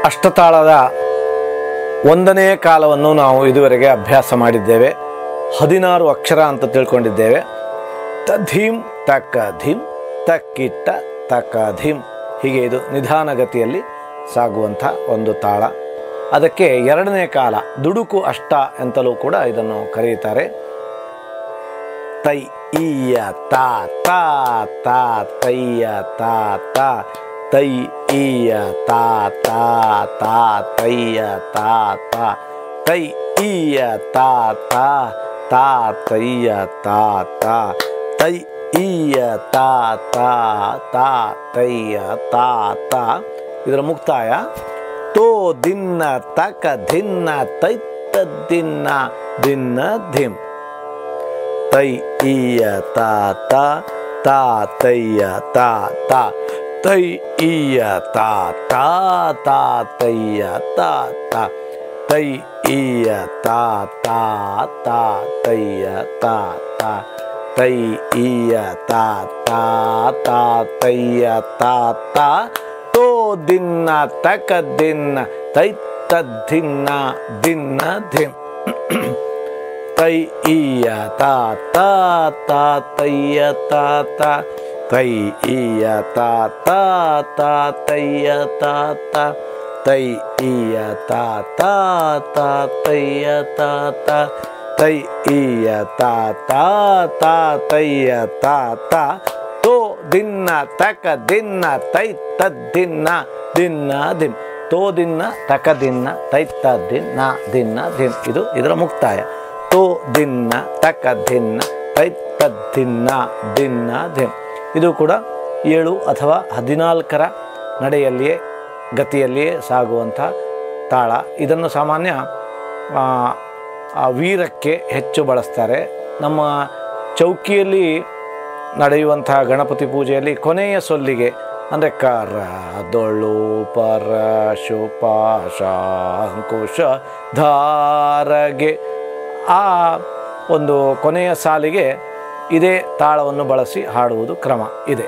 ಅಷ್ಟತಾಳದ ಒಂದನೇ ಕಾಲವನ್ನು ನಾವು ಇದುವರೆಗೆ ಅಭ್ಯಾಸ ಮಾಡಿದ್ದೇವೆ. 16 ಅಕ್ಷರ ಅಂತ ತಿಳ್ಕೊಂಡಿದ್ದೇವೆ. ತಧೀಂ ತಕ ಧಿಂ ತಕ್ಕಿಟ್ಟ ತಕ ಧಿಂ, ಹೀಗೆ ಇದು ನಿಧಾನಗತಿಯಲ್ಲಿ ಸಾಗುವಂಥ ಒಂದು ತಾಳ. ಅದಕ್ಕೆ ಎರಡನೇ ಕಾಲ ದುಡುಕು ಅಷ್ಟ ಎಂತಲೂ ಕೂಡ ಇದನ್ನು ಕರೆಯುತ್ತಾರೆ. ತೈ ಈಯ ತಾ ತಾ ತಾ ತೈಯ ತಾ ತಾ ತೈ ಈಯ ತಾ ತಾ ತಾ ತೈಯ ತಾ ತಾ ತೈ ಈಯ ತಾ ತಾ ತಾ ತೈಯ ತಾ ತಾ ತೈ ಈಯ ತಾ ತಾ ತಾ ತೈಯ ತಾ ತಾ. ಇದರ ಮುಕ್ತಾಯ ತೋ ದಿನ್ನ ತಕ ಧಿನ್ನ ತೈತ್ತ ದಿನ್ನ ದಿನ್ನ ಧಿಂ ತೈ ಈಯ ತಾ ತಾ ತಾ ತೈಯ ತಾ ತಾ ತೈ ಈಯ ತಾ ತಾ ತಾ ತೈಯ ತಾ ತಾ ತೈ ಈಯ ತಾ ತಾ ತಾ ತೈಯ ತಾ ತಾ ತೈ ಈಯ ತಾ ತಾ ತಾ ತೈಯ ತಾ ತಾ ತೋ ದಿನ್ನ ತಕ ದಿನ್ನ ತೈತ್ತ ದಿನ್ನ ದಿನ್ನ ಧಿಂ ತೈ ಈಯ ತಾ ತಾ ತಾ ತೈಯ ತಾ ತಾ ತೈ ಈಯ ತಾ ತಾ ತಾ ತೈಯ ತಾ ತಾ ತೈ ಈಯ ತಾ ತಾ ತಾ ತೈಯ ತಾ ತಾ ತೈ ಈಯ ತಾ ತಾ ತಾ ತೈಯ ತಾ ತಾ ತೋ ದಿನ್ನ ತಕ ದಿನ್ನ ತೈತ್ತ ದಿನ್ನ ದಿನ್ನ ಧಿಂ ತೋ ದಿನ್ನ ತಕ ದಿನ್ನ ತೈತ್ತ ದಿನ್ನ ದಿನ್ನ ಧಿಂ ಇದು ಇದರ ಮುಕ್ತಾಯ. ತೋ ದಿನ್ನ ತಕ ದಿನ್ನ ತೈತ್ತ ದಿನ್ನ ದಿನ್ನ ಧಿಂ. ಇದು ಕೂಡ 7 ಅಥವಾ 14ರ ನಡೆಯಲ್ಲಿಯೇ ಗತಿಯಲ್ಲಿಯೇ ಸಾಗುವಂಥ ತಾಳ. ಇದನ್ನು ಸಾಮಾನ್ಯ ವೀರಕ್ಕೆ ಹೆಚ್ಚು ಬಳಸ್ತಾರೆ. ನಮ್ಮ ಚೌಕಿಯಲ್ಲಿ ನಡೆಯುವಂಥ ಗಣಪತಿ ಪೂಜೆಯಲ್ಲಿ ಕೊನೆಯ ಸೊಲ್ಲಿಗೆ ಅಂದರೆ ಕರ ದೊಳು ಪರ ಶುಪಾಶ ಅಂಕುಶ ಧಾರಗೆ ಆ ಒಂದು ಕೊನೆಯ ಸಾಲಿಗೆ ಇದೇ ತಾಳವನ್ನು ಬಳಸಿ ಹಾಡುವುದು ಕ್ರಮ ಇದೆ.